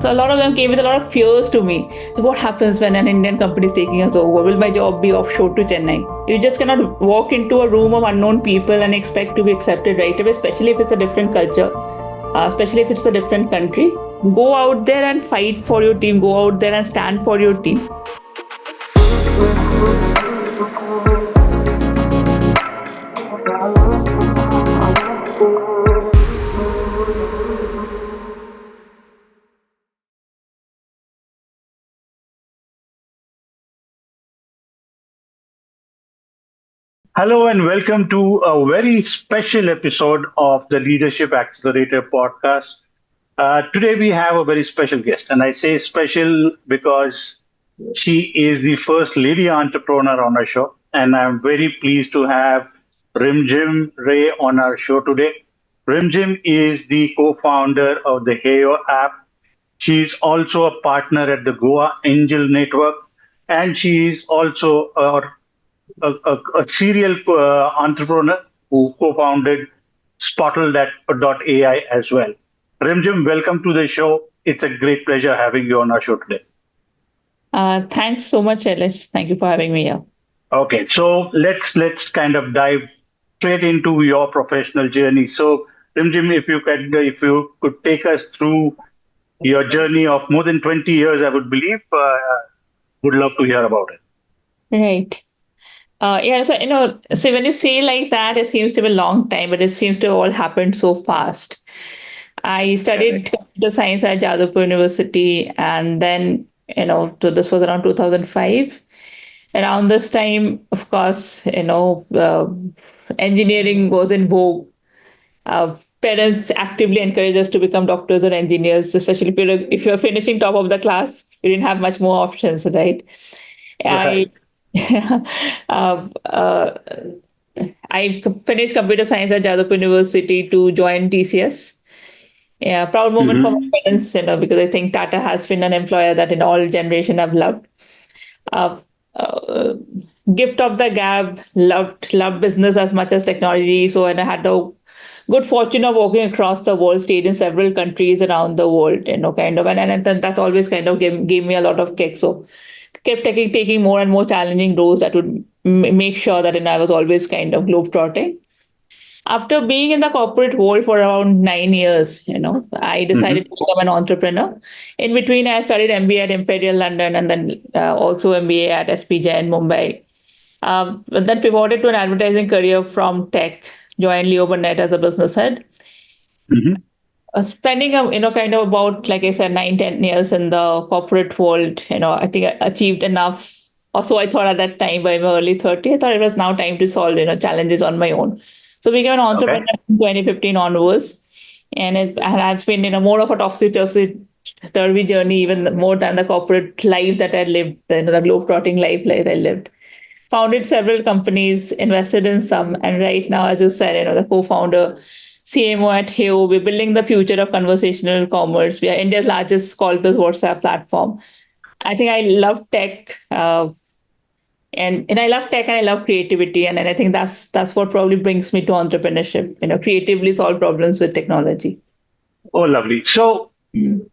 So a lot of them came with a lot of fears to me. So what happens when an Indian company is taking us over? Will my job be offshore to Chennai? You just cannot walk into a room of unknown people and expect to be accepted right away, especially if it's a different culture, especially if it's a different country. Go out there and fight for your team. Go out there and stand for your team. Hello and welcome to a very special episode of the Leadership Accelerator Podcast. Today we have a very special guest, and I say special because she is the first lady entrepreneur on our show, and I'm very pleased to have Rimjhim Ray on our show today. Rimjhim is the co-founder of the Heyo app. She's also a partner at the Goa Angel Network, and she is also a serial entrepreneur who co-founded Spotle.ai as well. Rimjhim, welcome to the show. It's a great pleasure having you on our show today. Thanks so much, Elish. Thank you for having me here. Okay, so let's kind of dive straight into your professional journey. So, Rimjhim, if you could take us through your journey of more than 20 years, I would believe, would love to hear about it. Right. So when you say like that, it seems to be a long time, but it seems to have all happened so fast. I studied computer science at Jaipur University, and then, so this was around 2005. Around this time, of course, engineering was in vogue. Parents actively encourage us to become doctors or engineers, especially if you're finishing top of the class. You didn't have much more options, right? Right. uh, uh, I finished computer science at Jaipur University to join TCS. Yeah, proud moment for Mm-hmm. my parents, because I think Tata has been an employer that in all generation I've loved. Uh, uh, Gift of the gab, loved business as much as technology. So, and I had a good fortune of walking across the world, stayed in several countries around the world, kind of, and then that's always kind of gave me a lot of kick. So, kept taking more and more challenging roles that would make sure that I was always kind of globetrotting. After being in the corporate world for around 9 years, I decided Mm-hmm. to become an entrepreneur. In between, I studied MBA at Imperial London and then also MBA at SPJ in Mumbai. But then pivoted to an advertising career from tech, joined Leo Burnett as a business head. Mm-hmm. Spending, kind of about, like I said, 9, 10 years in the corporate world, I think I achieved enough. Also, I thought at that time, by my early 30s, I thought it was now time to solve, challenges on my own. So became an Okay. entrepreneur in 2015 onwards. And it has been, more of a topsy-turvy journey, even more than the corporate life that I lived, the globe-trotting life that I lived. Founded several companies, invested in some, and right now, as you said, the co-founder, CMO at Heyo, we're building the future of conversational commerce. We are India's largest call-plus WhatsApp platform. I think I love tech, and I love tech and I love creativity, and I think that's what probably brings me to entrepreneurship. Creatively solve problems with technology. Oh, lovely. So, Mm.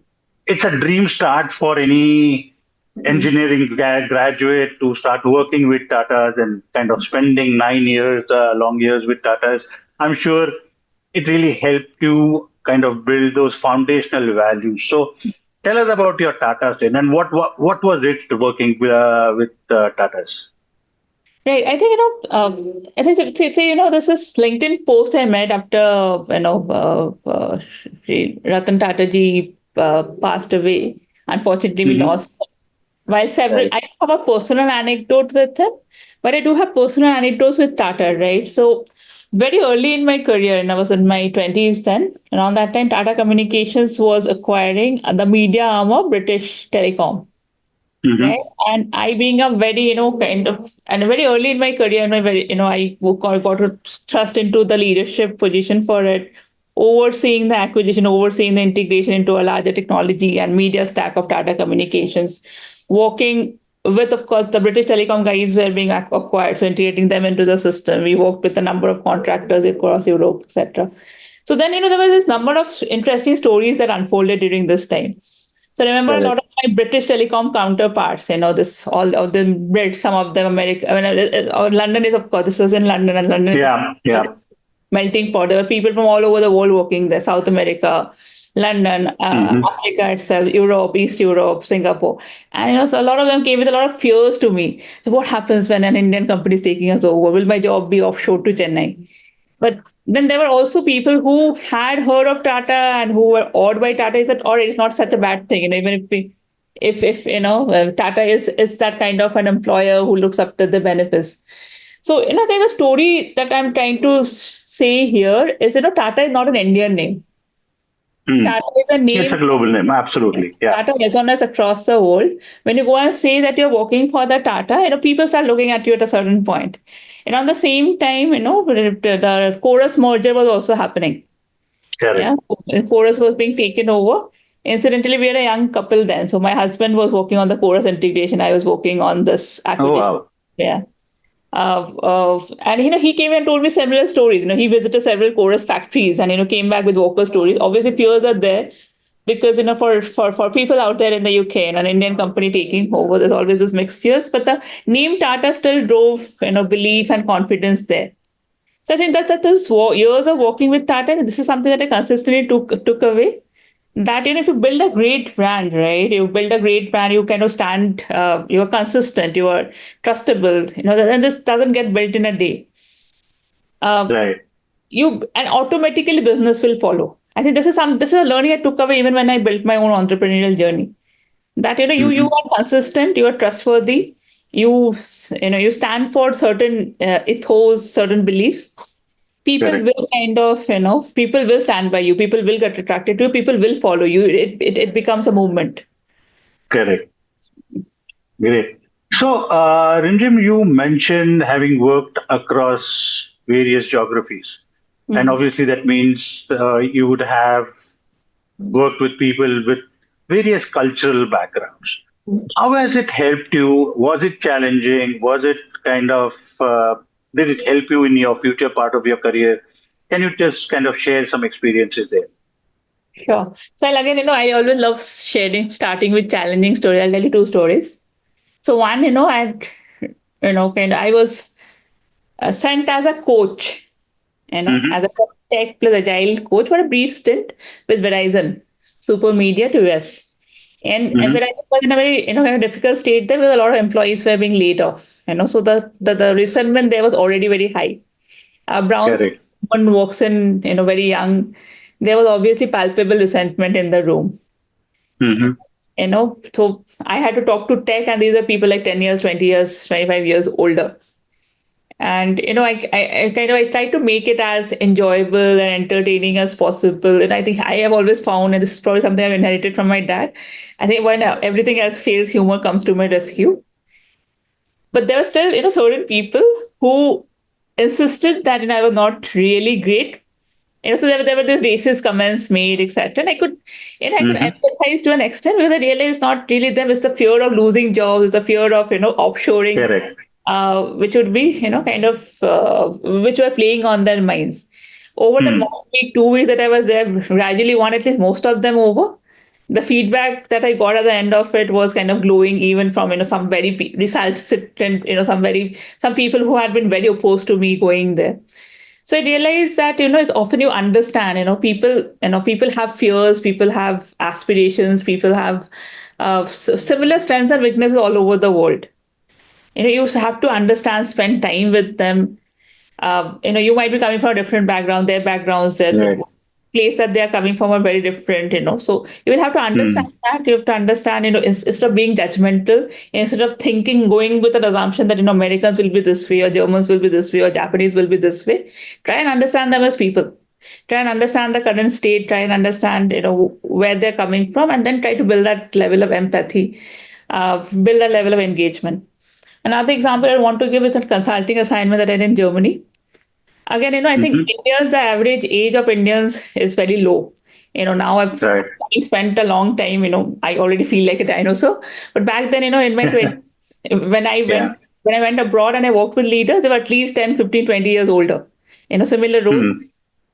it's a dream start for any engineering graduate to start working with Tatas and kind of spending 9 years, long years with Tatas. I'm sure it really helped you kind of build those foundational values. So tell us about your Tatas then, and what was it working with Tatas? Right. I think, I think, this is LinkedIn post I made after, Ratan Tata ji passed away. Unfortunately, we Hmm. lost him. While several, Right. I don't have a personal anecdote with him, but I do have personal anecdotes with Tata, right? So very early in my career, and I was in my 20s then, around that time, Tata Communications was acquiring the media arm of British Telecom, Hmm. right? And I being a very, kind of, and very early in my career, and my very, I got to thrust into the leadership position for it, overseeing the acquisition, overseeing the integration into a larger technology and media stack of Tata Communications, working with, of course, the British Telecom guys were being acquired, so integrating them into the system. We worked with a number of contractors across Europe, etc. So then, there was this number of interesting stories that unfolded during this time. So remember a lot Correct. of my British telecom counterparts, this all of them Brits, some of them American. I mean, or London is of course. This was in London, and London is Yeah. a Yeah. melting pot. There were people from all over the world working there: South America, London, Hmm. Africa itself, Europe, East Europe, Singapore, and so a lot of them came with a lot of fears to me. So what happens when an Indian company is taking us over? Will my job be offshore to Chennai? But then there were also people who had heard of Tata and who were awed by Tata. Is that, or it's not such a bad thing, even if we, if Tata is that kind of an employer who looks up to the benefits. So there's a story that I'm trying to say here is Tata is not an Indian name. Hmm. Tata is a It's a name. global name. Absolutely. Yeah. Tata resonates across the world. When you go and say that you're working for the Tata, people start looking at you at a certain point. And on the same time, the chorus merger was also happening. Correct. Yeah, chorus was being taken over. Incidentally, we were a young couple then. So my husband was working on the chorus integration. I was working on this Oh acquisition. wow. Yeah. And he came and told me similar stories. He visited several chorus factories and came back with worker stories. Obviously, fears are there because for people out there in the UK and an Indian company taking over, there's always this mixed fears. But the name Tata still drove belief and confidence there. So I think that those years of working with Tata, this is something that I consistently took away. That if you build a great brand, right? You build a great brand, you kind of stand, you are consistent, you are trustable. And this doesn't get built in a day. Uh, Right. you and automatically business will follow. I think this is a learning I took away even when I built my own entrepreneurial journey. That you Hmm. are consistent, you are trustworthy, you stand for certain ethos, certain beliefs. People Correct. will kind of people will stand by you. People will get attracted to you. People will follow you. It becomes a movement. Correct. Great. So, Rimjhim, you mentioned having worked across various geographies, and Mhm. obviously that means you would have worked with people with various cultural backgrounds. How has it helped you? Was it challenging? Was it kind of, did it help you in your future part of your career? Can you just kind of share some experiences there? Sure. So I'll again, I always love sharing, starting with challenging stories. I'll tell you two stories. So one, I was sent as a coach, Hmm. as a tech plus agile coach for a brief stint with Verizon, Super Media to US. And Hmm. Verizon was in a very, kind of difficult state there where a lot of employees were being laid off, so the resentment there was already very high. Brown's Correct. one walks in, very young. There was obviously palpable resentment in the room. Hmm. So I had to talk to tech, and these are people like 10 years, 20 years, 25 years older. And I kind of I try to make it as enjoyable and entertaining as possible. And I think I have always found, and this is probably something I've inherited from my dad. I think when everything else fails, humor comes to my rescue. But there were still, certain people who insisted that I was not really great. So there were these racist comments made, etc. And I could Hmm. empathize to an extent where I realized not really them. It's the fear of losing jobs, it's the fear of offshoring, Correct. which would be which were playing on their minds. Over the Hmm. week, 2 weeks that I was there, gradually won at least most of them over. The feedback that I got at the end of it was kind of glowing, even from some very recalcitrant, some people who had been very opposed to me going there. So I realized that it's often you understand people have fears, people have aspirations, people have similar strengths and weaknesses all over the world. You have to understand, spend time with them. You might be coming from a different background, their backgrounds, the Right. place that they are coming from are very different. So you will have to understand Hmm. that. You have to understand, instead of being judgmental, instead of going with an assumption that Americans will be this way, or Germans will be this way, or Japanese will be this way. Try and understand them as people. Try and understand the current state. Try and understand, where they're coming from, and then try to build that level of empathy, build that level of engagement. Another example I want to give is a consulting assignment that I did in Germany. Again, I think Hmm. Indians, the average age of Indians is very low. Now I've Right. spent a long time, I already feel like a dinosaur. But back then, in my 20s, when I Yeah. went when I went abroad and I worked with leaders, they were at least 10, 15, 20 years older. Similar roles. Hmm.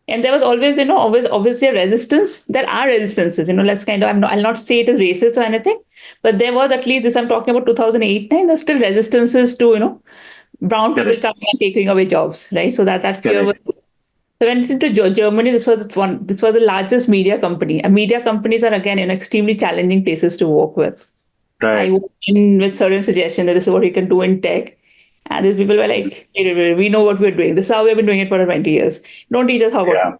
And there was always, always obviously a resistance. There are resistances, let's kind of, I'll not say it is racist or anything, but there was, at least this I'm talking about 2008, 9, there's still resistances to, brown people Correct. coming and taking away jobs, right? So that fear was. Correct. So when I went into Germany, this was the largest media company. And media companies are again extremely challenging places to work with. I Right. went in with certain suggestion that this is what we can do in tech. And these people were Mhm. like, "Wait, wait, wait, we know what we're doing. This is how we've been doing it for 20 years. Don't teach us how what." Yeah.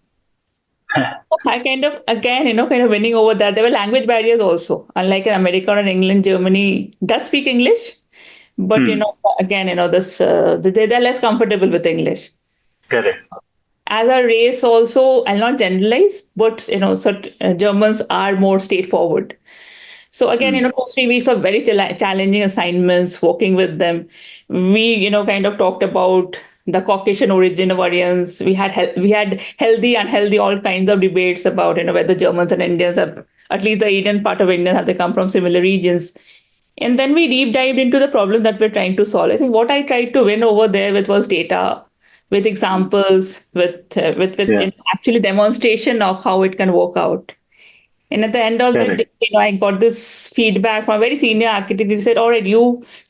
I kind of, again, kind of winning over that. There were language barriers also. Unlike in America or in England, Germany does speak English. But, Hmm. again, this they're less comfortable with English. Correct. As a race also, I'll not generalize, but, Germans are more straightforward. So again, Hmm. 2 3 weeks of very challenging assignments, working with them. We, kind of talked about the Caucasian origin of Aryans. We had healthy, unhealthy, all kinds of debates about, whether Germans and Indians have, at least the Indian part of India, have they come from similar regions. And then we deep dived into the problem that we're trying to solve. I think what I tried to win over there with was data, with examples, with Yeah. actually demonstration of how it can work out. And at the end of the day, Correct. I got this feedback from a very senior architect. He said, "All right, you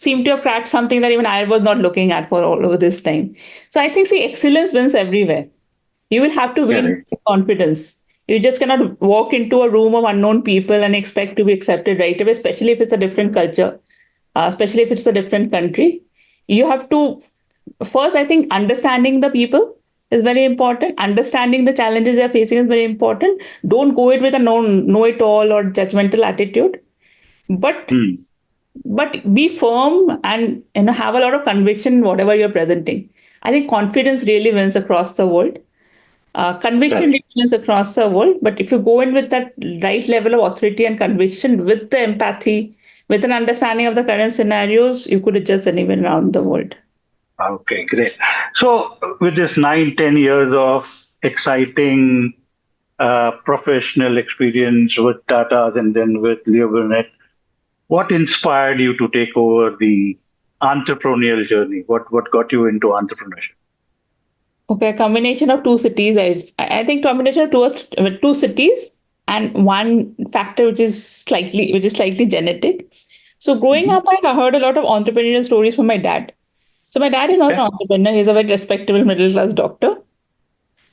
seem to have cracked something that even I was not looking at for all over this time." So I think, see, excellence wins everywhere. You will have to win Correct. confidence. You just cannot walk into a room of unknown people and expect to be accepted right away, especially if it's a different culture, especially if it's a different country. You have to, first, I think, understanding the people is very important. Understanding the challenges they're facing is very important. Don't go it with a know it all or judgmental attitude, but Hmm. be firm and, have a lot of conviction in whatever you're presenting. I think confidence really wins across the world. Conviction Correct. really wins across the world. But if you go in with that right level of authority and conviction, with the empathy, with an understanding of the current scenarios, you could adjust anyone around the world. Okay, great. So, with this 9, 10 years of exciting professional experience with Tata's and then with Leo Burnett, what inspired you to take over the entrepreneurial journey? What got you into entrepreneurship? Okay, a combination of two cities. I think combination of two cities and one factor which is slightly genetic. So growing Hmm. up, I heard a lot of entrepreneurial stories from my dad. So my dad is not an Okay. entrepreneur; he's a very respectable middle class doctor.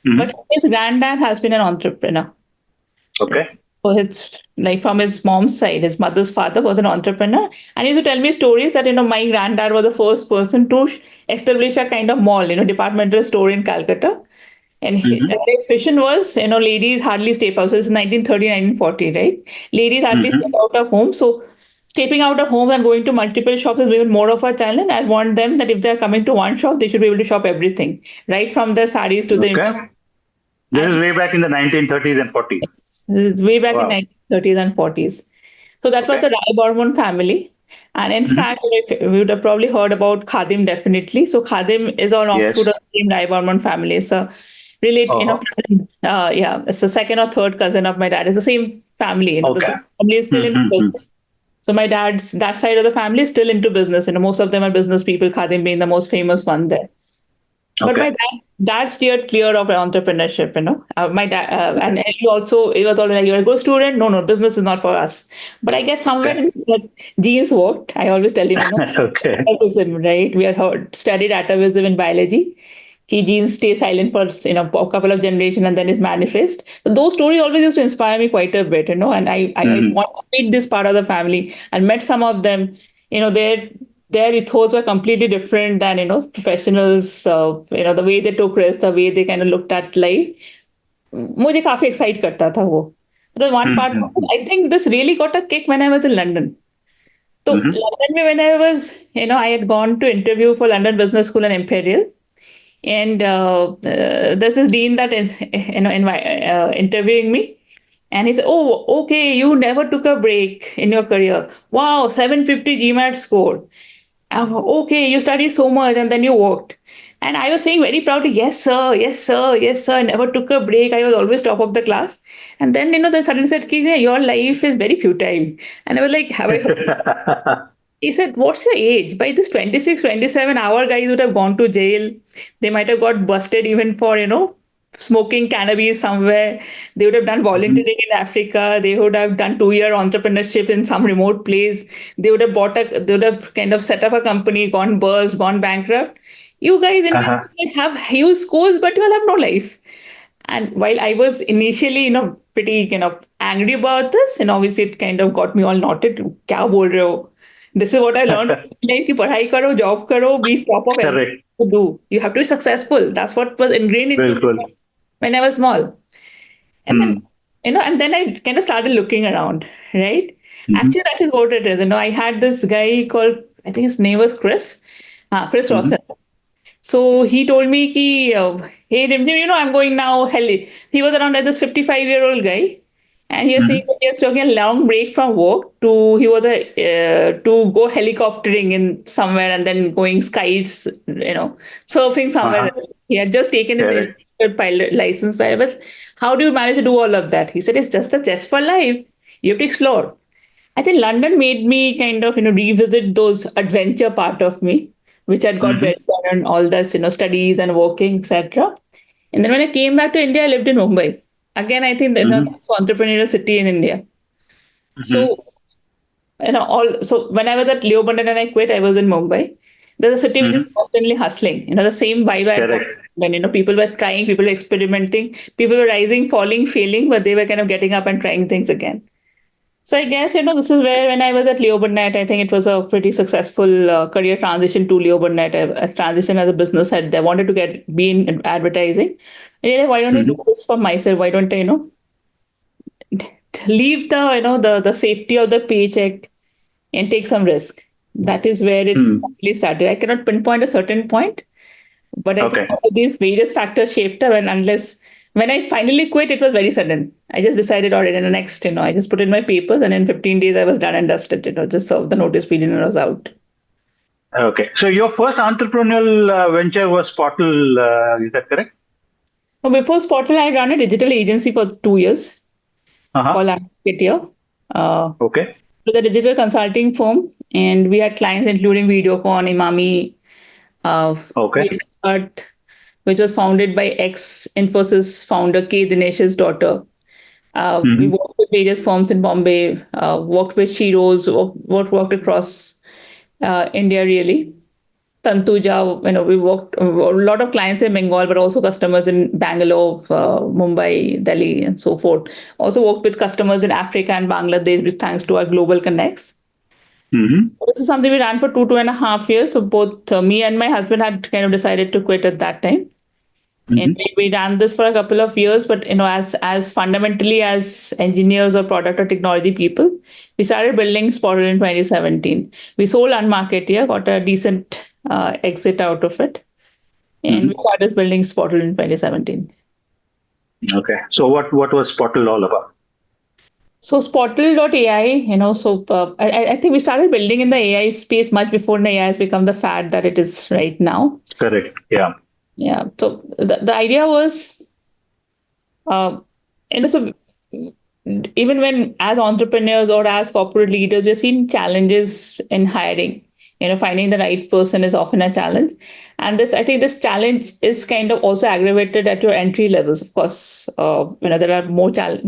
But Hmm. his granddad has been an entrepreneur. Okay. So it's like from his mom's side, his mother's father was an entrepreneur, and he used to tell me stories that my granddad was the first person to establish a kind of mall, departmental store in Calcutta. And Hmm. his vision was, ladies hardly step out. So it's 1930, 1940, right? Ladies hardly step Hmm. out of home. So stepping out of home and going to multiple shops is even more of a challenge. I want them that if they're coming to one shop, they should be able to shop everything, right from the saris to the. Okay. This is And way back in the 1930s and 40s. it's way back in Wow. 1930s and 40s. So that was Okay. the Rai family. And in Hmm. fact, we would have probably heard about Khadim definitely. So Khadim is an offshoot Yes. of the same Rai family. It's a relate, Oh. yeah, it's the second or third cousin of my dad. It's the same family. The Okay. family is still in Hmm. business. So my dad's that side of the family is still into business. Most of them are business people. Khadim being the most famous one there. But Okay. my dad steered clear of entrepreneurship. My dad, Okay. and he was always like, "You're a good student. No, no, business is not for us." But I guess somewhere Okay. in that genes worked. I always tell him, Okay. atavism, right? We are studied atavism in biology. Key genes stay silent for a couple of generations and then it manifests. So those stories always used to inspire me quite a bit, and I Hmm. want to meet this part of the family and met some of them. Their ethos were completely different than professionals. The way they took risks, the way they kind of looked at life. मुझे काफी excite करता था वो. That was one part. Hmm. I think this really got a kick when I was in London. So Hmm. London में when I was, I had gone to interview for London Business School and Imperial. And there's this dean that is, interviewing me. And he said, "Oh, okay, you never took a break in your career. Wow, 750 GMAT score. Okay, you studied so much and then you worked." And I was saying very proudly, "Yes, sir, yes, sir, yes, sir. I never took a break. I was always top of the class." And then, they suddenly said, "Your life is very futile." And I was like, "Have I heard?" He said, "What's your age? By this 26, 27, our guys would have gone to jail. They might have got busted even for, smoking cannabis somewhere. They would have done Mhm. volunteering in Africa. They would have done 2 year entrepreneurship in some remote place. They would have kind of set up a company, gone burst, gone bankrupt. You guys in Uh-huh. India have huge schools, but you all have no life. And while I was initially, pretty angry about this, and obviously it kind of got me all knotted. Kya bol rahe ho? This is what I learned. Like, कि पढ़ाई करो, job करो, be top of everything Correct. you do. You have to be successful. That's what was ingrained into Bilkul. me when I was small. And then, Hmm. and then I kind of started looking around, right? Mhm. Actually, that is what it is. I had this guy called, I think his name was Chris, Chris Mhm. Rawson. So he told me, hey, Rimjhim, I'm going now. Hell, he was around like this 55-year-old guy. And he was saying Mhm. that he was taking a long break from work to go helicoptering in somewhere and then going skies, surfing somewhere Uh-huh. else. He had just taken his Correct. pilot license. But how do you manage to do all of that? He said, it's just a test for life. You have to explore. I think London made me kind of, revisit those adventure part of me, which had got Mhm. better and all this, studies and working, etc. And then when I came back to India, I lived in Mumbai. Again, I think Mhm. that's an entrepreneurial city in India. Mhm. So, so when I was at Leo Bundon and I quit, I was in Mumbai. There's a city which is Mhm. constantly hustling. The same vibe I had got. Correct. Then, people were trying, people were experimenting, people were rising, falling, failing, but they were kind of getting up and trying things again. So I guess, this is where when I was at Leo Burnett, I think it was a pretty successful career transition to Leo Burnett. A transition as a business head. I wanted to be in advertising. And why don't I do Mhm. this for myself? Why don't I, leave the safety of the paycheck and take some risk? That is where it's Hmm. actually started. I cannot pinpoint a certain point, but I think Okay. all of these various factors shaped up. And when I finally quit, it was very sudden. I just decided, all right, in the next, I just put in my papers, and in 15 days, I was done and dusted. Just served the notice period and I was out. Okay. So your first entrepreneurial venture was Spotle, is that correct? So before Spotle, I ran a digital agency for 2 years Uh-huh. called Get uh, Okay. with a digital consulting firm. And we had clients including Videocon, Imami, Okay. Earth, which was founded by ex Infosys founder K. Dinesh's daughter. We Mhm. worked with various firms in Bombay, worked with Shiros, worked across India really. Tantuja, we worked a lot of clients in Bengal, but also customers in Bangalore, Mumbai, Delhi, and so forth. Also worked with customers in Africa and Bangladesh, with thanks to our global connects. Mhm. This is something we ran for 2.5 years. So both me and my husband had kind of decided to quit at that time. And Mhm. we ran this for a couple of years, but as fundamentally as engineers or product or technology people, we started building Spotle in 2017. We sold Unmarketeer, got a decent exit out of it, and we Mhm. started building Spotle in 2017. Okay. So what was Spotle all about? So Spotle.ai, I think we started building in the AI space much before the AI has become the fad that it is right now. Correct. Yeah. Yeah. So the idea was, so even when as entrepreneurs or as corporate leaders, we're seeing challenges in hiring. Finding the right person is often a challenge. And I think this challenge is kind of also aggravated at your entry levels. Of course, there are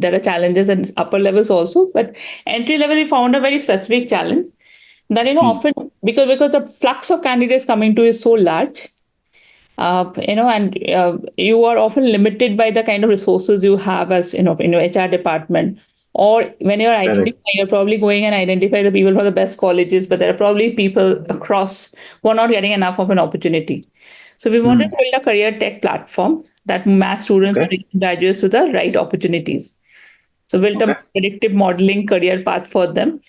there are challenges at upper levels also, but entry level, we found a very specific challenge that, Hmm. often because the flux of candidates coming to is so large, and you are often limited by the kind of resources you have as in your HR department. Or when you're Correct. identifying, you're probably going and identify the people from the best colleges, but there are probably people across who are not getting enough of an opportunity. So we wanted Hmm. to build a career tech platform that match students Okay. and graduates to the right opportunities. So built a Okay. predictive modeling career path for them,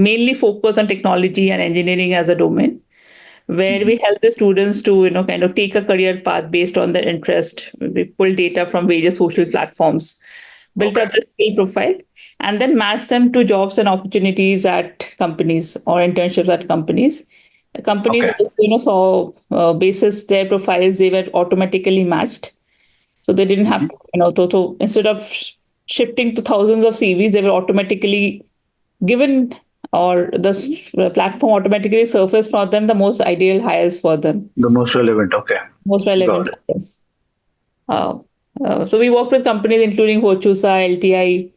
mainly focused on technology and engineering as a domain, where we Mhm. help the students to kind of take a career path based on their interest. We pull data from various social platforms, built Okay. up the skill profile, and then match them to jobs and opportunities at companies or internships at companies. The companies Okay. also, saw basis their profiles, they were automatically matched, so they didn't have Mhm. to, instead of shifting to thousands of CVs, they were automatically given, or the platform automatically surface for them the most ideal hires for them, The most relevant. Okay. most Got relevant it. hires. Uh, so we worked with companies including Virtusa, LTI,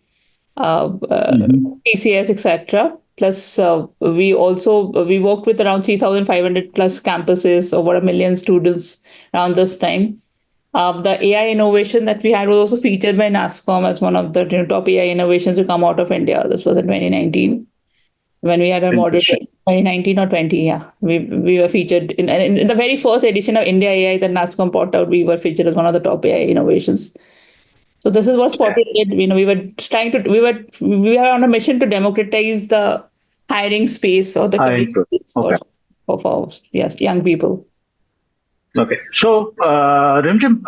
Hmm. TCS, etc. Plus, we worked with around 3,500 plus campuses, over a million students around this time. The AI innovation that we had was also featured by NASSCOM as one of the top AI innovations to come out of India. This was in 2019 when we had a model Interesting. 2019 or 20. Yeah, we were featured in the very first edition of India AI that NASSCOM put out. We were featured as one of the top AI innovations. So this is what Okay. Spotle did. We were on a mission to democratize the hiring space or the career I input. space Okay. of our, yes, young people. Okay. So, Rimjhim,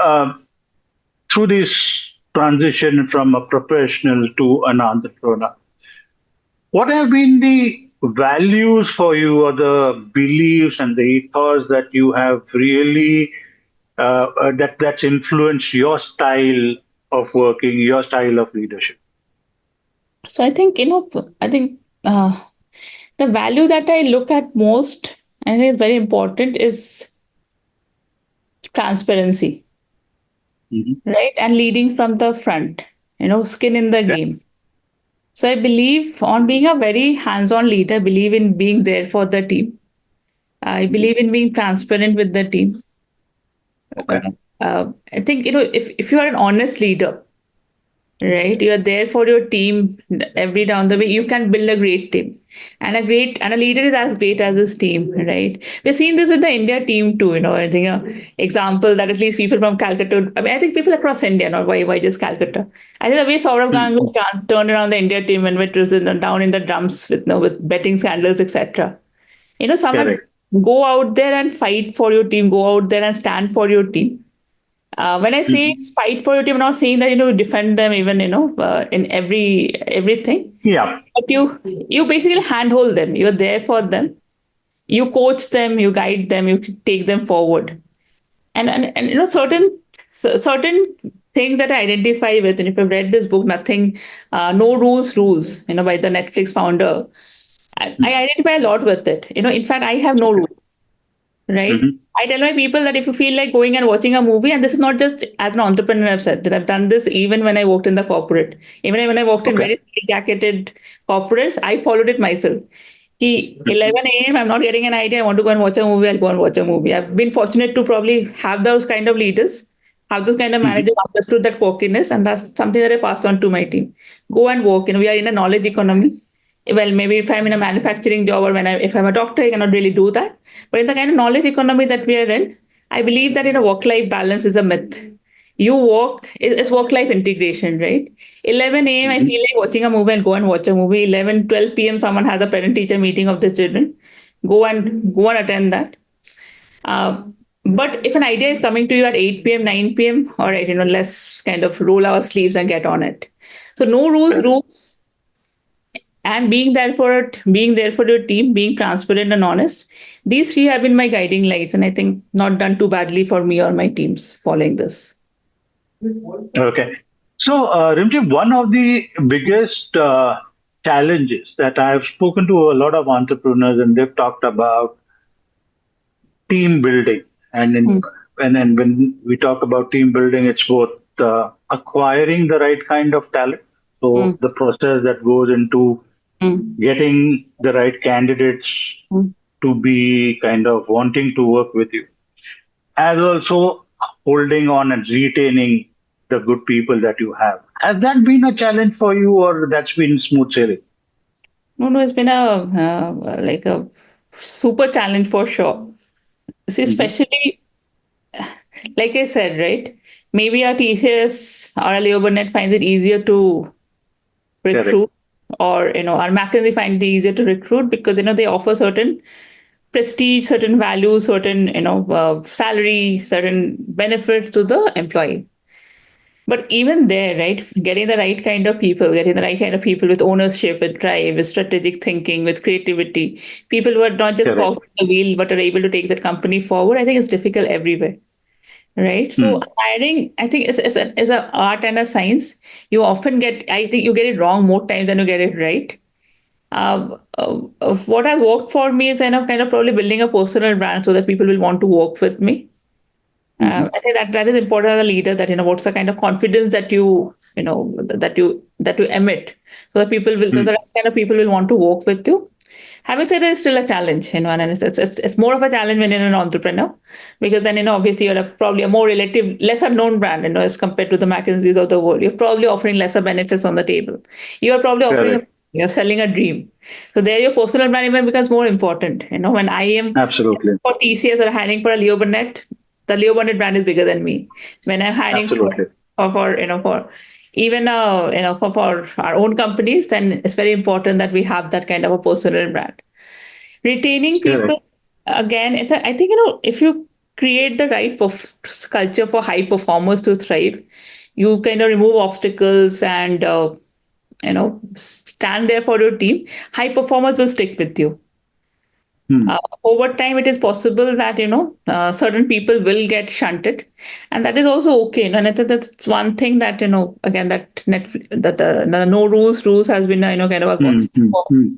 through this transition from a professional to an entrepreneur, what have been the values for you, or the beliefs and the ethos that you have really that's influenced your style of working, your style of leadership? So I think the value that I look at most, and I think it's very important, is transparency, Hmm. right? And leading from the front, skin in the Yeah. game. So I believe on being a very hands-on leader, I believe in being there for the team. I Mhm. believe in being transparent with the team. Okay. I think, if you are an honest leader, right, you are there for your team every down the way, you can build a great team. And a leader is as great as his team, right? We've seen this with the India team too. I think a example that at least people from Calcutta, I mean, I think people across India, not why just Calcutta. I think the way Saurabh Mm. Ganguly turned around the India team when it was down in the dumps with betting scandals, etc. Someone Correct. go out there and fight for your team, go out there and stand for your team. When I say Mhm. it's fight for your team, I'm not saying that defend them even in everything, Yeah. but you basically handhold them. You're there for them. You coach them, you guide them, you take them forward. And certain things that I identify with. And if you've read this book, nothing, no rules, rules, by the Netflix founder, I Mm. identify a lot with it. In fact, I have no Okay. rules, right? Hmm. I tell my people that if you feel like going and watching a movie, and this is not just as an entrepreneur, I've said that I've done this even when I worked in the corporate, even when I worked in Okay. very jacketed corporates, I followed it myself. Ki Mhm. 11 a.m., I'm not getting an idea, I want to go and watch a movie, I'll go and watch a movie. I've been fortunate to probably have those kind of leaders, have those kind of Mhm. managers understood that quirkiness, and that's something that I passed on to my team. Go and work. We are in a knowledge economy. Well, maybe if I'm in a manufacturing job, or if I'm a doctor, I cannot really do that. But in the kind of knowledge economy that we are in, I believe that work-life balance is a myth. You work, it's work-life integration, right? 11 a.m., I Mhm. feel like watching a movie, and go and watch a movie. 11, 12 p.m., someone has a parent-teacher meeting of the children. Go and attend that. Uh, but if an idea is coming to you at 8 p.m., 9 p.m., all right, let's kind of roll our sleeves and get on it. So no rules, Correct. rules, and being there for your team, being transparent and honest. These three have been my guiding lights, and I think not done too badly for me or my teams following this. Okay. So, Rimji, one of the biggest challenges that I've spoken to a lot of entrepreneurs, and they've talked about team building. And Hmm. and then when we talk about team building, it's both acquiring the right kind of talent. Hmm. So the process that goes into Hmm. getting the right candidates Hmm. to be kind of wanting to work with you, as also holding on and retaining the good people that you have. Has that been a challenge for you, or that's been smooth sailing? No, it's been a super challenge for sure. See, Hmm. especially like I said, right? Maybe our TCS or our labor net finds it easier to Correct. recruit, or our McKinsey find it easier to recruit because they offer certain prestige, certain values, certain salary, certain benefits to the employee. But even there, right, getting the right kind of people with ownership, with drive, with strategic thinking, with creativity, people who are not just Correct. cogs in the wheel but are able to take that company forward. I think it's difficult everywhere, right? So Hmm. hiring, I think, is a art and a science. You often I think you get it wrong more times than you get it right. What has worked for me is kind of probably building a personal brand so that people will want to work with me. Hmm. I think that is important as a leader, that, what's the kind of confidence that you emit, so that the right kind of people will want to work with you. Having said that, it's still a challenge, and it's more of a challenge when you're an entrepreneur, because then, obviously you're probably a more lesser known brand, as compared to the McKinseys of the world. You're probably offering lesser benefits on the table. You are probably Correct. you're selling a dream. So there, your personal brand becomes more important. When I am Absolutely. for TCS or hiring for a Leo Burnett, the Leo Burnett brand is bigger than me. When I'm hiring Absolutely. for even for our own companies, then it's very important that we have that kind of a personal brand. Retaining Correct. people, again, I think, if you create the right culture for high performers to thrive, you kind of remove obstacles and stand there for your team. High performers will stick with you. Hmm. Over time, it is possible that certain people will get shunted, and that is also okay. And I think that's one thing that, again, that the no rules has been kind of a Hmm. concept. Hmm. Hmm.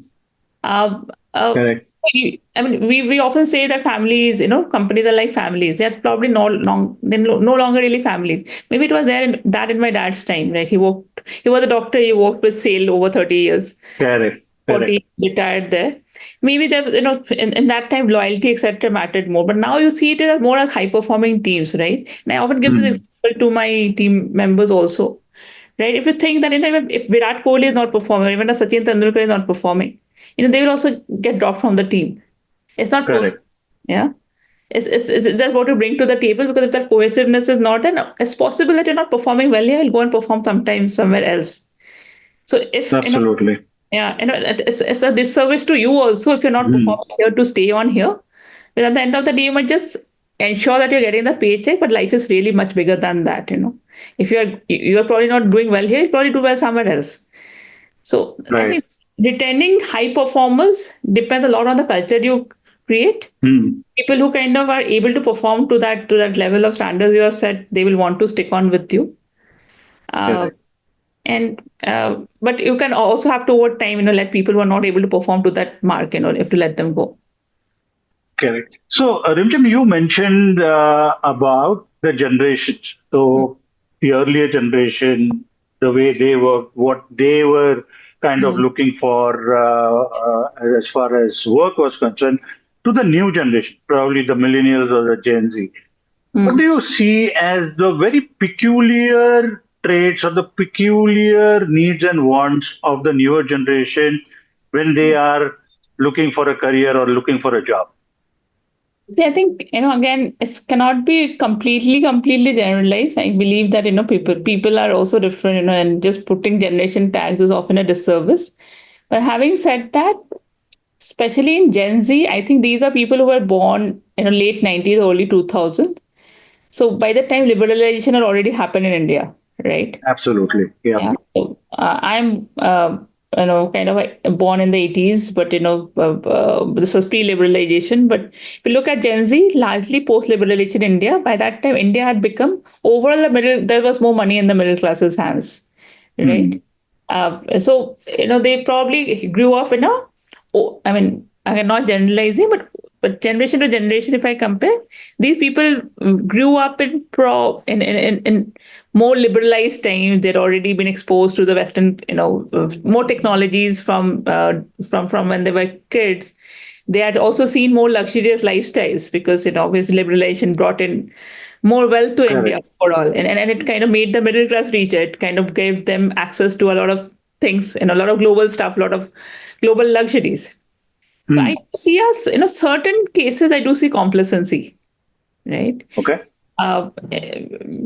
Uh, uh, Correct. I mean, we often say that families, companies are like families. They're probably no longer really families. Maybe it was in my dad's time, right? He was a doctor. He worked with SAIL over 30 years. Correct. Correct. 40, retired there. Maybe there, in that time, loyalty, etc., mattered more. But now you see it as more as high performing teams, right? And I often give this Hmm. example to my team members also, right? If you think that, if Virat Kohli is not performing, even if Sachin Tendulkar is not performing, they will also get dropped from the team. It's not personal. Correct. Yeah. It's just what you bring to the table, because if that cohesiveness is not, then it's possible that you're not performing well here, you'll go and perform sometime somewhere else. So if, Absolutely. yeah, it's a disservice to you also if you're not Hmm. performing here to stay on here. But at the end of the day, you might just ensure that you're getting the paycheck, but life is really much bigger than that. If you're probably not doing well here, you probably do well somewhere else. So I Right. think retaining high performers depends a lot on the culture you create. Hmm. People who kind of are able to perform to that level of standards you have set, they will want to stick on with you. Uh, Correct. and but you can also have to, over time, let people who are not able to perform to that mark, have to let them go. Correct. So, Rimjhim, you mentioned about the generations. So, the earlier generation, the way they worked, what they were kind of Mm. looking for as far as work was concerned, to the new generation, probably the millennials or the Gen Z. What do Mm. you see as the very peculiar traits or the peculiar needs and wants of the newer generation when they are looking for a career or looking for a job? See, I think, again, it cannot be completely generalized. I believe that, people are also different, and just putting generation tags is often a disservice. But having said that, especially in Gen Z, I think these are people who were born in the late 90s, early 2000s. So by the time liberalization had already happened in India, right? Absolutely. Yeah. Yeah. So, I'm, kind of like born in the 80s, but, this was pre-liberalization. But if you look at Gen Z, largely post-liberalization India, by that time, India had become overall there was more money in the middle class's hands, Hmm. right? So, they probably grew up I mean, I'm not generalizing, but generation to generation, if I compare, these people grew up in more liberalized times. They'd already been exposed to the Western, more technologies from when they were kids. They had also seen more luxurious lifestyles, because, obviously liberalization brought in more wealth to India Correct. overall, and it kind of made the middle class richer. It kind of gave them access to a lot of things, and a lot of global stuff, a lot of global luxuries. So I Hmm. see us, certain cases, I do see complacency, right? Okay. Uh,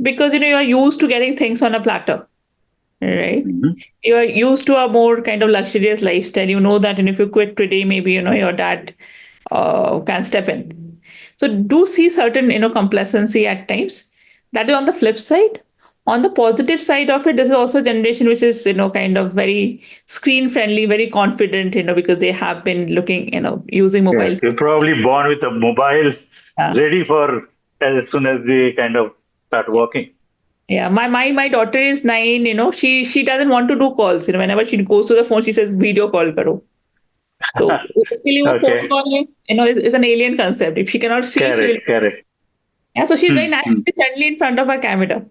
because, you are used to getting things on a platter, right? Hmm. You are used to a more kind of luxurious lifestyle. You know that, and if you quit today, maybe, your dad can step in. So do see certain, complacency at times. That is on the flip side. On the positive side of it, this is also a generation which is, kind of very screen friendly, very confident, because they have been looking, using Yeah. mobile. You're probably born with a mobile Yeah. ready for as soon as they kind of start working. Yeah, my daughter is 9. She doesn't want to do calls. Whenever she goes to the phone, she says video call karo. So basically, phone Okay. call is, is an alien concept. If she cannot see, she will. Correct. Correct. Yeah, so she's very Mm-hmm. naturally friendly in front of her camera.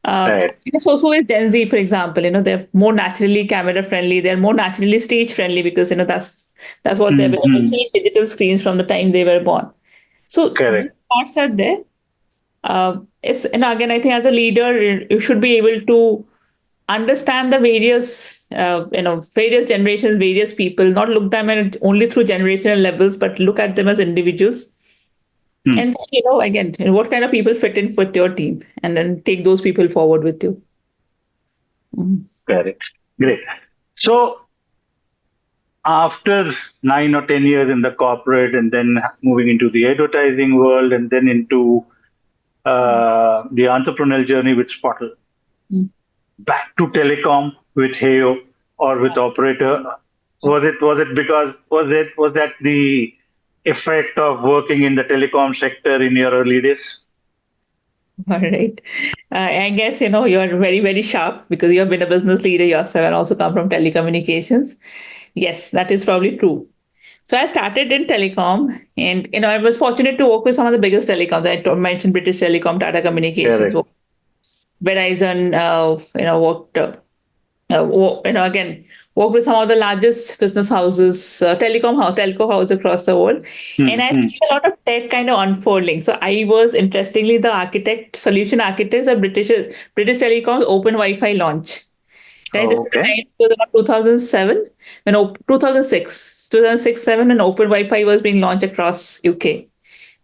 Right. So is Gen Z, for example. They're more naturally camera friendly. They're more naturally stage friendly because that's what they've been Mm-hmm. seeing digital screens from the time they were born. So these Correct. parts are there. It's again, I think as a leader, you should be able to understand the various generations, various people, not look them at only through generational levels, but look at them as individuals Mm. and see, again, what kind of people fit in with your team, and then take those people forward with you. Mhm. Correct. Great. So after 9 or 10 years in the corporate, and then moving into the advertising world, and then into the entrepreneurial journey with Spotle, Mm. back to telecom with Heyo or with operator. Was it because was that the effect of working in the telecom sector in your early days? All right. I guess, you're very, very sharp because you have been a business leader yourself and also come from telecommunications. Yes, that is probably true. So I started in telecom, and I was fortunate to work with some of the biggest telecoms. Mentioned British Telecom, Tata Communications, Correct. Verizon. Worked. Again, worked with some of the largest business houses, telco houses across the world, and I've Mm-hmm. seen a lot of tech kind of unfolding. So I was interestingly the solution architect of British Telecom's Open Wi-Fi launch. Right, this is the Okay. time, it was about 2007, 2006, 7, and Open Wi-Fi was being launched across UK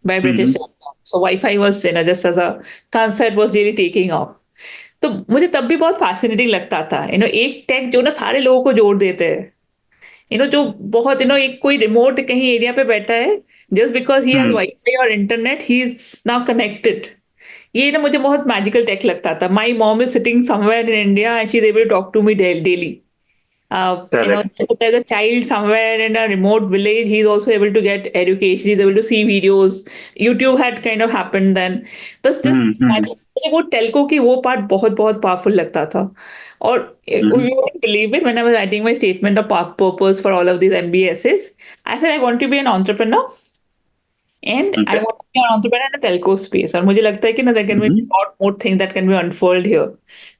by British Mm-hmm. Telecom. So Wi-Fi was, just as a concept, was really taking off. तो मुझे तब भी बहुत fascinating लगता था, एक take जो ना सारे लोगों को जोड़ देते हैं, जो बहुत, एक कोई रिमोट कहीं एरिया पे बैठा है, just because he has Mm. WiFi और internet, he is now connected. ये मुझे बहुत मैजिकल टेक लगता था. My mom is sitting somewhere in India and she is able to talk to me daily. Correct. There's a child somewhere in a remote village. He's also able to get education. He's able to see videos. YouTube had kind of happened then. बस just Mm-hmm. imagine, मुझे वो टेल्को की वो part बहुत बहुत powerful लगता था. और you Mm-hmm. wouldn't believe it, when I was writing my statement of purpose for all of these MBSs, I said I want to be an entrepreneur. And I Okay. want to be an entrepreneur in the telco space. और मुझे लगता है कि there can be Mm-hmm. a lot more things that can be unfold here.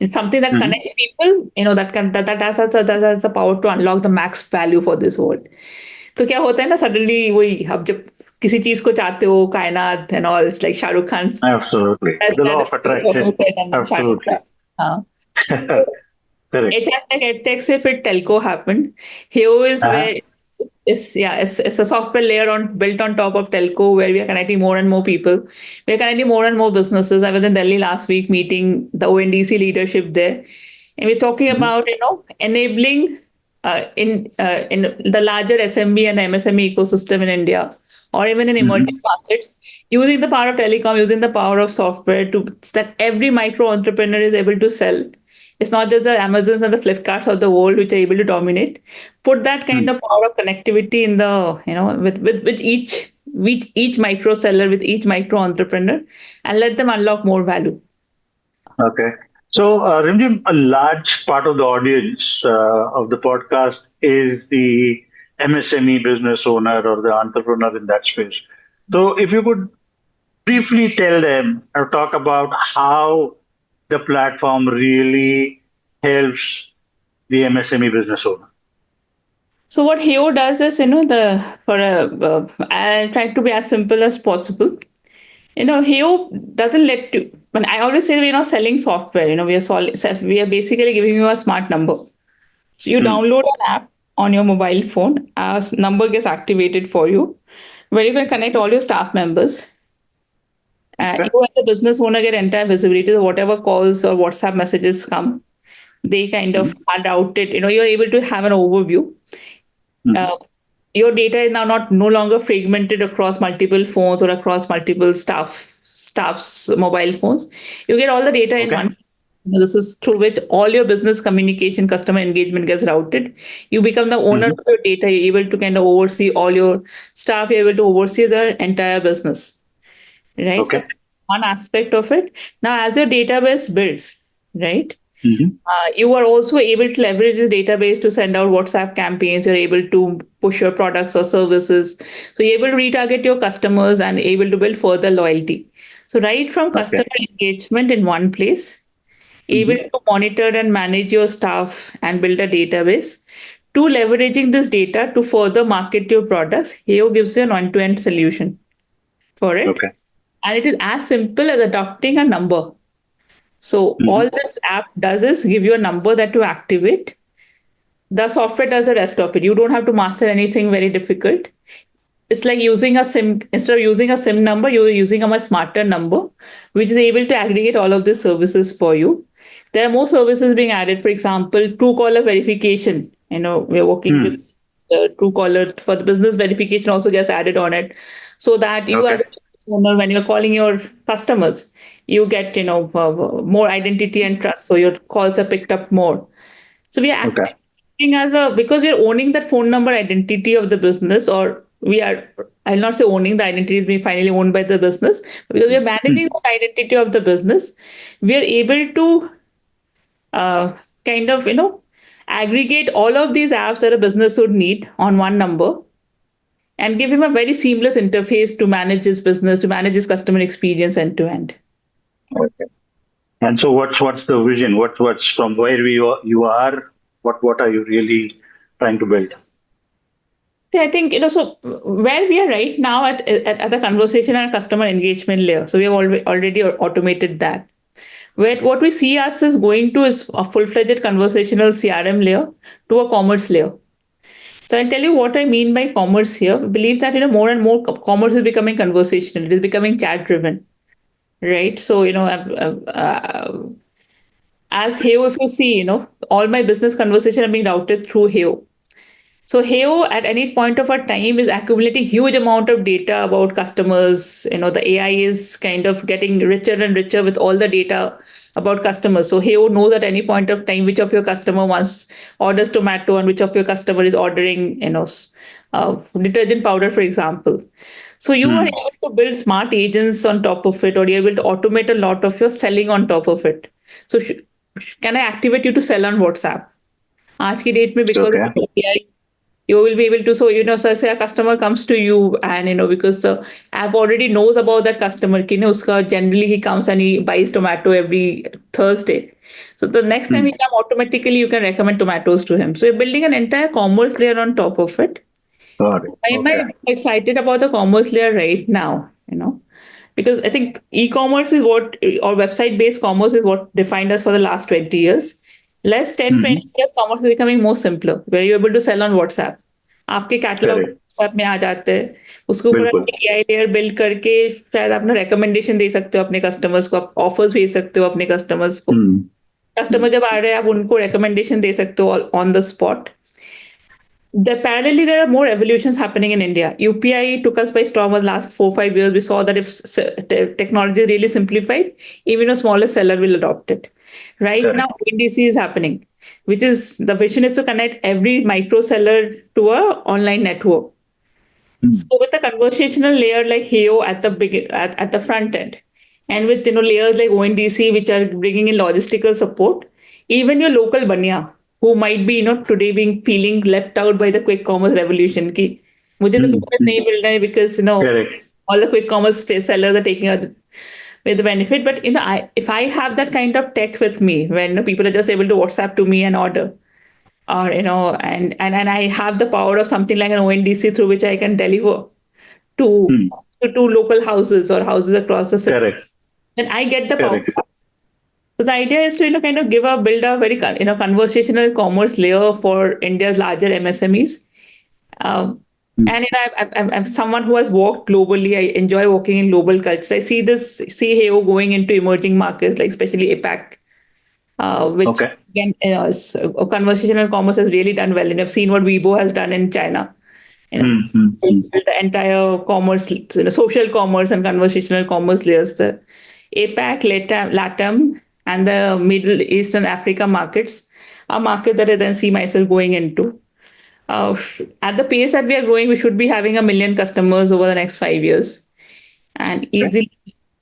It's something that Mm-hmm. connects people, that has the power to unlock the max value for this world. तो क्या होता है ना, suddenly वही, अब जब किसी चीज को चाहते हो, कायनात and all, like Shahrukh Khan, Absolutely. The law of attraction. Absolutely. हाँ. Correct. EdTech से फिर telco happened. Here is Uh-huh. where it's a software layer built on top of telco, where we are connecting more and more people. We are connecting more and more businesses. I was in Delhi last week meeting the ONDC leadership there, and we're talking Mm-hmm. about enabling in the larger SMB and the MSME ecosystem in India, or even in Mm-hmm. emerging markets, using the power of telecom, using the power of software to that every micro entrepreneur is able to sell. It's not just the Amazons and the Flipkarts of the world which are able to dominate. Put that kind of power of connectivity in the, with each micro seller, with each micro entrepreneur, and let them unlock more value. Okay. So, Rimjhim, a large part of the audience of the podcast is the MSME business owner or the entrepreneur in that space. So, if you could briefly tell them or talk about how the platform really helps the MSME business owner. So what Heo does is, I'll try to be as simple as possible. Heo doesn't let you. When I always say we're not selling software. We are basically giving you a smart number. So you Hmm. download an app on your mobile phone. A number gets activated for you, where you can connect all your staff members. Okay. You as a business owner get entire visibility of whatever calls or WhatsApp messages come. They kind Hmm. of are routed. You're able to have an overview. Hmm. Uh, your data is now not no longer fragmented across multiple phones or across multiple staff's mobile phones. You get all the data in Okay. one. This is through which all your business communication, customer engagement gets routed. You become the owner Hmm. of your data. You're able to kind of oversee all your staff. You're able to oversee the entire business, right? So Okay. that's one aspect of it. Now, as your database builds, right? Mm-hmm. You are also able to leverage the database to send out WhatsApp campaigns. You're able to push your products or services. So you're able to retarget your customers and able to build further loyalty. So right from Okay. customer engagement in one place, able Mm-hmm. to monitor and manage your staff and build a database, to leveraging this data to further market your products, Heo gives you an end-to-end solution for it. Okay. And it is as simple as adopting a number. So all Mm-hmm. this app does is give you a number that to activate. The software does the rest of it. You don't have to master anything very difficult. It's like using a SIM. Instead of using a SIM number, you're using a much smarter number, which is able to aggregate all of these services for you. There are more services being added. For example, Truecaller verification. We're working with Mm. Truecaller for the business verification also gets added on it, so that you as Okay. a business owner, when you're calling your customers, you get more identity and trust. So your calls are picked up more. So we are Okay. acting as a, because we are owning that phone number identity of the business, or we are, I'll not say owning, the identity is being finally owned by the business, because we are managing Mm. the identity of the business. We are able to uh, kind of, aggregate all of these apps that a business would need on one number and give him a very seamless interface to manage his business, to manage his customer experience end to end. Okay. And so, what's the vision? What's from where you are? What are you really trying to build? See, I think, so where we are right now at the conversation and customer engagement layer. So we have already automated that. Where what we see us is going to is a full-fledged conversational CRM layer to a commerce layer. So I'll tell you what I mean by commerce here. I believe that more and more commerce is becoming conversational. It is becoming chat-driven, right? So as Heyo, if you see, all my business conversation are being routed through Heyo. So Heo at any point of a time is accumulating huge amount of data about customers. The AI is kind of getting richer and richer with all the data about customers. So Heo knows at any point of time which of your customer wants orders tomato and which of your customer is ordering, detergent powder, for example. So you are Mm. able to build smart agents on top of it, or you're able to automate a lot of your selling on top of it. So can I activate you to sell on WhatsApp? आज की date में because Okay. of AI, you will be able to, so so say a customer comes to you, and because the app already knows about that customer, uska generally he comes and he buys tomato every Thursday. So the next time he Mm. come, automatically you can recommend tomatoes to him. So you're building an entire commerce layer on top of it. Got it. Why am Okay. I excited about the commerce layer right now? Because I think e-commerce is what, or website-based commerce is what defined us for the last 20 years. Last 10, Mm-hmm. 20 years, commerce is becoming more simpler, where you're able to sell on WhatsApp. आपके catalogue Correct. WhatsApp में आ जाते हैं, उसके ऊपर आप बिल्कुल. AI layer build करके शायद अपना रिकमेंडेशन दे सकते हो अपने कस्टमर्स को, आप ऑफर्स भेज सकते हो अपने कस्टमर्स को, Mm. कस्टमर जब आ रहे हैं आप उनको रिकमेंडेशन दे सकते हो on the spot. Parallelly, there are more evolutions happening in India. UPI took us by storm over the last 4 5 years. We saw that if technology is really simplified, even a smaller seller will adopt it. Right now, Correct. NDC is happening, which is the vision is to connect every micro seller to a online network. So Mm. with a conversational layer like Heo at the at the front end, and with layers like ONDC which are bringing in logistical support, even your local banya who might be today being feeling left out by the quick commerce revolution ki मुझे तो Mm. business Mm. नहीं मिल रहा है because Correct. all the quick commerce sellers are taking out with the benefit. But if I have that kind of tech with me, when people are just able to WhatsApp to me and order, or and I have the power of something like an ONDC through which I can deliver to Mm. to local houses or houses across the city, Correct. then I get the power. Correct. So the idea is to kind of build a very conversational commerce layer for India's larger MSMEs. Um, Mm. and I'm someone who has walked globally. I enjoy walking in global cultures. I see Heo going into emerging markets, like especially APAC, which Okay. again, conversational commerce has really done well. And I've seen what Weibo has done in China. You know, Mm. Mm. it's Mm. built the entire commerce, social commerce and conversational commerce layers. The APAC, LATAM, and the Middle East and Africa markets are markets that I then see myself going into. At the pace that we are growing, we should be having 1 million customers over the next 5 years. And Okay. easily,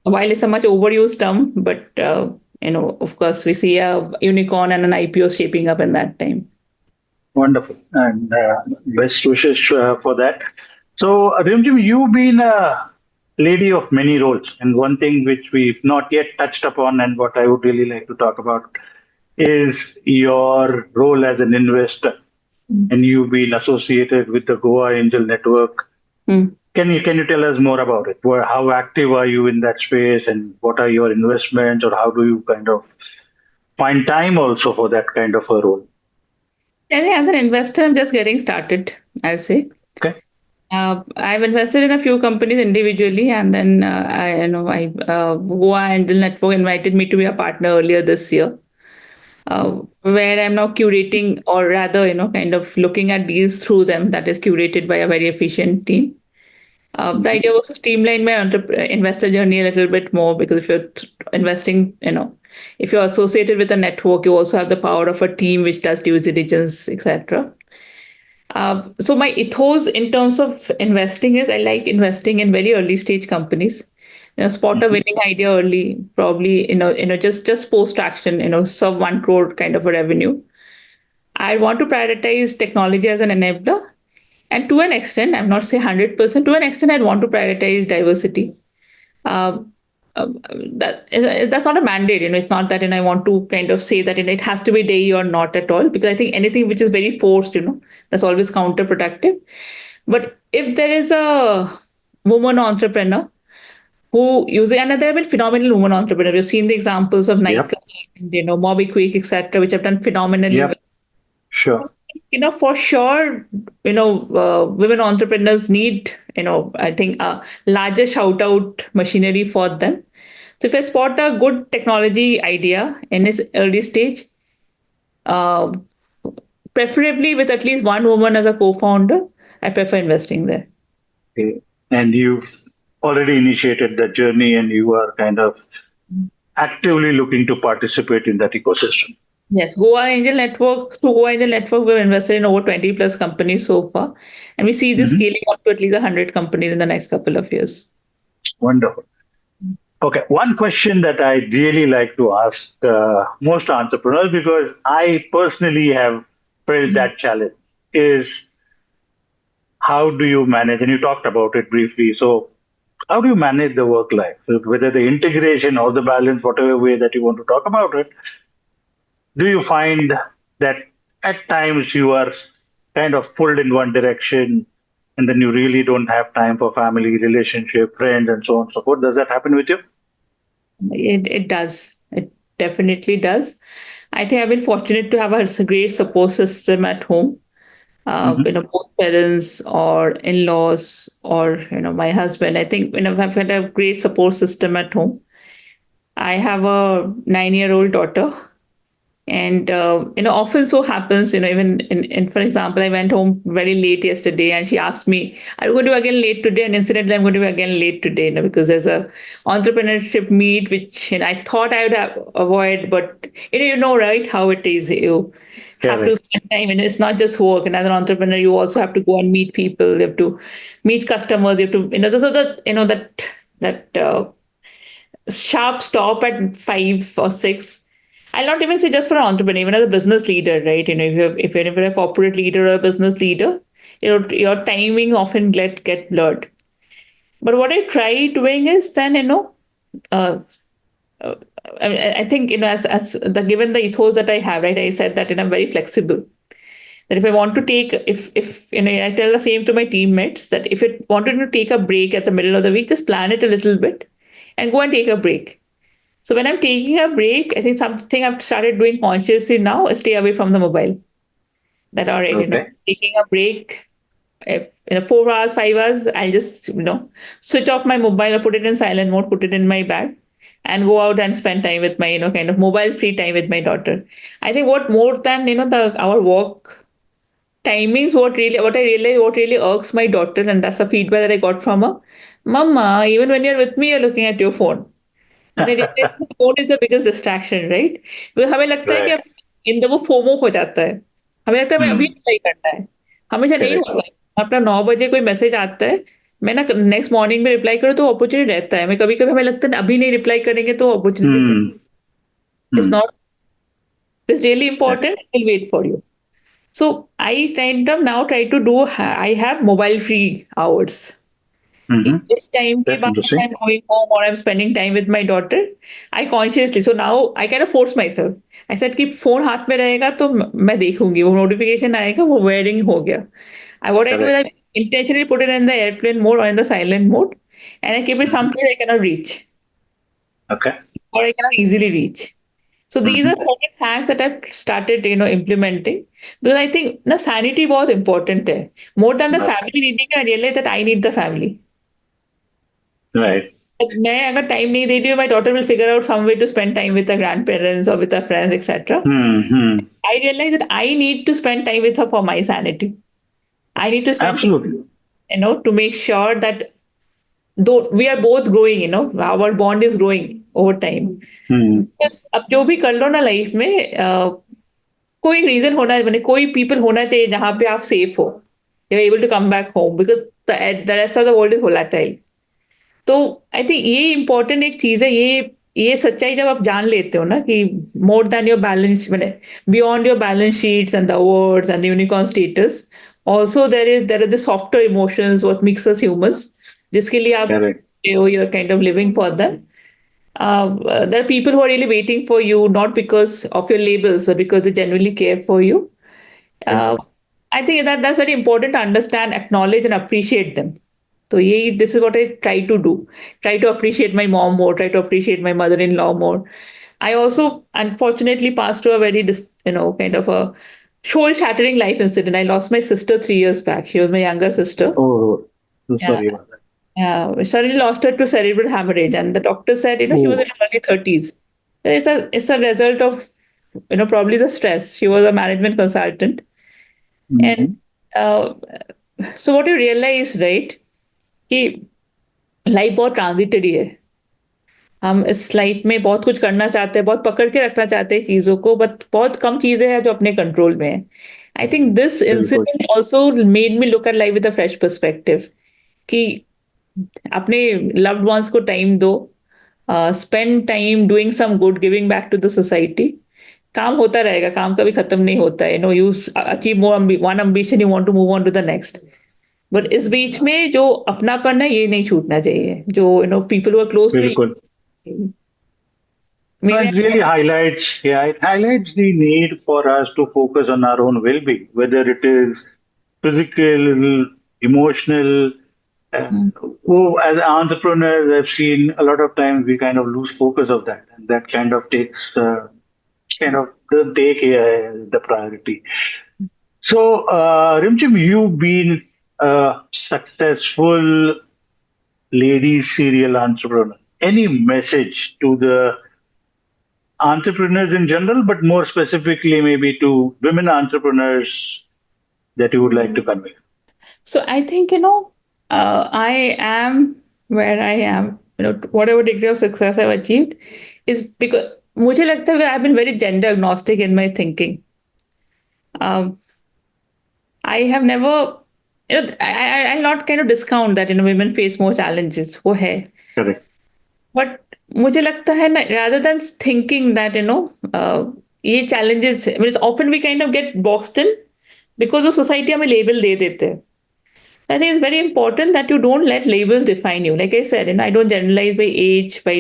while it's a much overused term, but of course, we see a unicorn and an IPO shaping up in that time. Wonderful. And best wishes for that. So, Rimjhim, you've been a lady of many roles. And one thing which we've not yet touched upon, and what I would really like to talk about, is your role as an investor. And you've been associated with the Goa Angel Network. Mm. Can you tell us more about it? How active are you in that space, and what are your investments, or how do you kind of find time also for that kind of a role? As an investor, I'm just getting started, I'll say. Okay. I've invested in a few companies individually, and then Goa Angel Network invited me to be a partner earlier this year, where I'm now curating, or rather, kind of looking at deals through them. That is curated by a very efficient team. The idea was to streamline my investor journey a little bit more, because if you're investing, if you're associated with a network, you also have the power of a team which does due diligence, etc. So my ethos in terms of investing is I like investing in very early stage companies. Spot a winning idea early, probably just post action, sub 1 crore kind of a revenue. I want to prioritize technology as an enabler, and to an extent, I'm not say 100%. To an extent, I'd want to prioritize diversity. Um, that's not a mandate. It's not that, I want to kind of say that it has to be day or not at all, because I think anything which is very forced, that's always counterproductive. But if there is a woman entrepreneur who using, and there have been phenomenal women entrepreneurs. We've seen the examples of Yep. Nike, and, MobiQuick, etc., which have done phenomenally well. Yep. Sure. For sure, women entrepreneurs need, I think a larger shout out machinery for them. So if I spot a good technology idea in its early stage, uh, preferably with at least one woman as a co-founder, I prefer investing there. Okay. And you've already initiated that journey, and you are kind of actively looking to participate in that ecosystem. Yes, through Goa Angel Network, we've invested in over 20 plus companies so far. And we see this Mhm. scaling up to at least 100 companies in the next couple of years. Wonderful. Okay, one question that I really like to ask most entrepreneurs, because I personally have felt that challenge, is how do you manage? And you talked about it briefly. So, how do you manage the work life? Whether the integration or the balance, whatever way that you want to talk about it, do you find that at times you are kind of pulled in one direction, and then you really don't have time for family, relationship, friends, and so on and so forth? Does that happen with you? It does. It definitely does. I think I've been fortunate to have a great support system at home. Mhm. Both parents or in-laws or my husband. I think I've had a great support system at home. I have a 9-year-old daughter, and often so happens, even for example, I went home very late yesterday, and she asked me, "Are you going to be again late today?" And incidentally, I'm going to be again late today, because there's a entrepreneurship meet which I thought I would avoid, but right how it is. You have to Correct. spend time, and it's not just work. And as an entrepreneur, you also have to go and meet people. You have to meet customers. You have to, so that that sharp stop at 5 or 6. I'll not even say just for an entrepreneur, even as a business leader, right? If you're a corporate leader or a business leader, your timing often get blurred. But what I try doing is then, uh, uh, I think, as given the ethos that I have, right? I said that, I'm very flexible. That if I want to take, if I tell the same to my teammates, that if you wanted to take a break at the middle of the week, just plan it a little bit and go and take a break. So when I'm taking a break, I think something I've started doing consciously now is stay away from the mobile. That all right, Okay. taking a break. If 4 hours, 5 hours, I'll just switch off my mobile or put it in silent mode, put it in my bag, and go out and spend time with my kind of mobile free time with my daughter. I think what more than the our work timings, what I realize, what really irks my daughter, and that's the feedback that I got from her. Mama, even when you're with me, you're looking at your phone. And I realize the phone is the biggest distraction, right? Because हमें लगता है कि Right. अब इन वो FOMO हो जाता है. हमें लगता है हमें अभी Hmm. रिप्लाई करना है. हमेशा नहीं Correct. होता है. अपना 9 बजे कोई मैसेज आता है, मैं ना नेक्स्ट मॉर्निंग में रिप्लाई करूँ तो अपॉर्चुनिटी रहता है. मैं कभी कभी हमें लगता है अभी नहीं रिप्लाई करेंगे तो opportunity. Hmm. It's Hmm. not, it's really Yeah. important, it will wait for you. So I kind of now try to do, I have mobile free hours. कि Hmm. इस टाइम के That's बाद interesting. I'm going home or I'm spending time with my daughter, I consciously, so now I kind of force myself. I said कि phone हाथ में रहेगा तो मैं देखूंगी, वो नोटिफिकेशन आएगा, वो वेयरिंग हो गया. What I do is Correct. I intentionally put it in the airplane mode or in the silent mode, and I keep it Hmm. someplace I cannot reach Okay. or I cannot easily reach. So these Hmm. are certain hacks that I've started, implementing, because I think the sanity was important there. More than the Okay. family needing, I realized that I need the family. Right. मैं अगर time नहीं दे रही हूँ, my daughter will figure out some way to spend time with her grandparents or with her friends, etc. Hmm. Hmm. I realize that I need to spend time with her for my sanity. I need to spend time, Absolutely. to make sure that though we are both growing, our bond is growing over time. Hmm. Because अब जो भी कर लो ना life में, कोई reason होना, मैंने कोई पीपल होना चाहिए जहाँ पे आप सेफ हो, you able to come back home, because the rest of the world is volatile. तो आई थिंक ये इम्पोर्टेंट एक चीज है, ये सच्चाई जब आप जान लेते हो ना कि मोर देन योर बैलेंस, मैंने beyond your balance sheets and the awards and the unicorn status, also there are the softer emotions what makes us humans, जिसके लिए आप Correct. You are kind of living for them. There are people who are really waiting for you, not because of your labels, but because they genuinely care for you. Correct. uh, I think that's very important to understand, acknowledge, and appreciate them. So yeah, this is what I try to do. Try to appreciate my mom more. Try to appreciate my mother-in-law more. I also, unfortunately, passed through a very, kind of a soul-shattering life incident. I lost my sister 3 years back. She was my younger sister. Oh, so Yeah, sorry about that. yeah. We suddenly lost her to cerebral hemorrhage, and the doctor said, she was in Oh. her early 30s. It's a result of, probably the stress. She was a management consultant, and Hmm. uh, so what you realize, right? कि life बहुत transitory है. हम इस life में बहुत कुछ करना चाहते हैं, बहुत पकड़ के रखना चाहते हैं चीज़ों को, बट बहुत कम चीज़ें हैं जो अपने कंट्रोल में है. आई थिंक दिस बिल्कुल. Incident also made me look at life with a fresh perspective, कि अपने लव्ड वंस को टाइम दो, spend time doing some good, giving back to the society. काम होता रहेगा, काम कभी खत्म नहीं होता है. You achieve more one ambition, you want to move on to the next. But इस बीच में जो अपनापन है, ये नहीं छूटना चाहिए, जो people who are close to बिल्कुल. You. No, Maybe it really highlights, yeah, it highlights the need for us to focus on our own well-being, whether it is physical, emotional. Mm. Oh, as entrepreneurs, I've seen a lot of times we kind of lose focus of that, and that kind of kind of doesn't take the priority. So, Rimjhim, you've been a successful lady serial entrepreneur. Any message to the entrepreneurs in general, but more specifically, maybe to women entrepreneurs that you would like to convey? So I think, I am where I am, whatever degree of success I've achieved is because मुझे लगता है I've been very gender agnostic in my thinking. Um, I have never, I'll not kind of discount that, women face more challenges. वो है. Correct. But मुझे लगता है ना, rather than thinking that, ये challenges, I mean, it's often we kind of get boxed in because of society हमें label दे देते हैं. I think it's very important that you don't let labels define you. Like I said, I don't generalize by age, by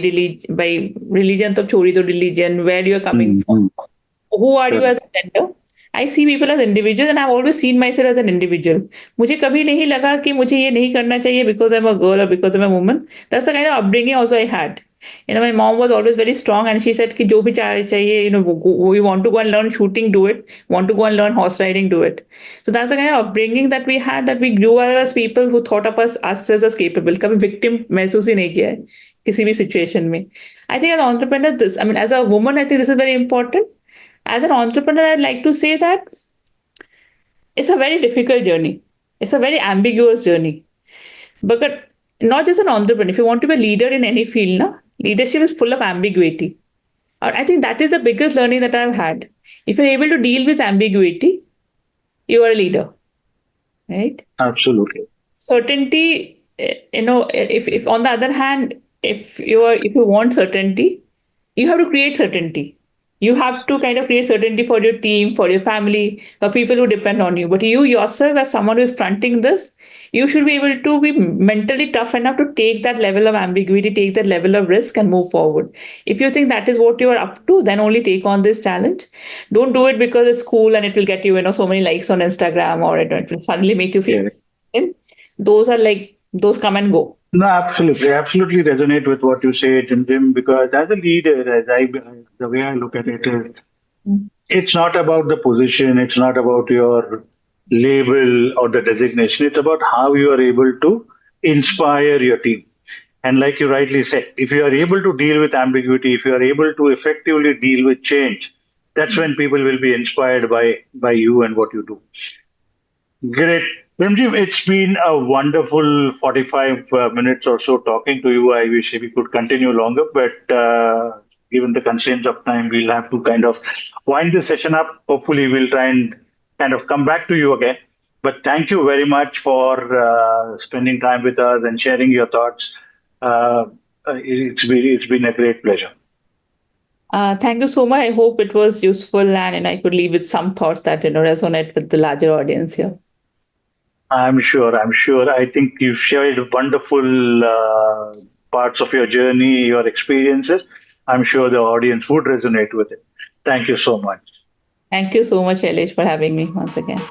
religion, तो छोड़ी दो religion, where you're coming from. Mm-hmm. Who are you Correct. as a gender? I see people as individuals, and I've always seen myself as an individual. मुझे कभी नहीं लगा कि मुझे ये नहीं करना चाहिए because I'm a girl or because I'm a woman. That's the kind of upbringing also I had. My mom was always very strong, and she said कि जो भी चाहिए, we want to go and learn shooting, do it. Want to go and learn horse riding, do it. So that's the kind of upbringing that we had, that we grew up as people who thought of us ourselves as capable. कभी victim महसूस ही नहीं किया है किसी भी situation में. I think as an entrepreneur, as a woman, I think this is very important. As an entrepreneur, I'd like to say that it's a very difficult journey. It's a very ambiguous journey. But not just an entrepreneur. If you want to be a leader in any field, leadership is full of ambiguity. I think that is the biggest learning that I've had. If you're able to deal with ambiguity, you are a leader, right? Absolutely. Certainty, if on the other hand, if you want certainty, you have to create certainty. You have to kind of create certainty for your team, for your family, for people who depend on you. But you yourself, as someone who is fronting this, you should be able to be mentally tough enough to take that level of ambiguity, take that level of risk, and move forward. If you think that is what you are up to, then only take on this challenge. Don't do it because it's cool and it will get you, so many likes on Instagram, or it will suddenly make you feel. Yeah. Those are like, those come and go. No, absolutely, absolutely resonate with what you say, Jim. Because as a leader, the way I look at it is, Mm. it's not about the position, it's not about your label or the designation. It's about how you are able to inspire your team. And like you rightly said, if you are able to deal with ambiguity, if you are able to effectively deal with change, that's when people will be inspired by you and what you do. Great. Rimjhim, it's been a wonderful 45 minutes or so talking to you. I wish we could continue longer, but given the constraints of time, we'll have to kind of wind this session up. Hopefully, we'll try and kind of come back to you again. But thank you very much for spending time with us and sharing your thoughts. It's been a great pleasure. Thank you so much. I hope it was useful, and I could leave with some thoughts that resonate with the larger audience here. I'm sure. I'm sure. I think you've shared wonderful parts of your journey, your experiences. I'm sure the audience would resonate with it. Thank you so much. Thank you so much, Elish, for having me once again.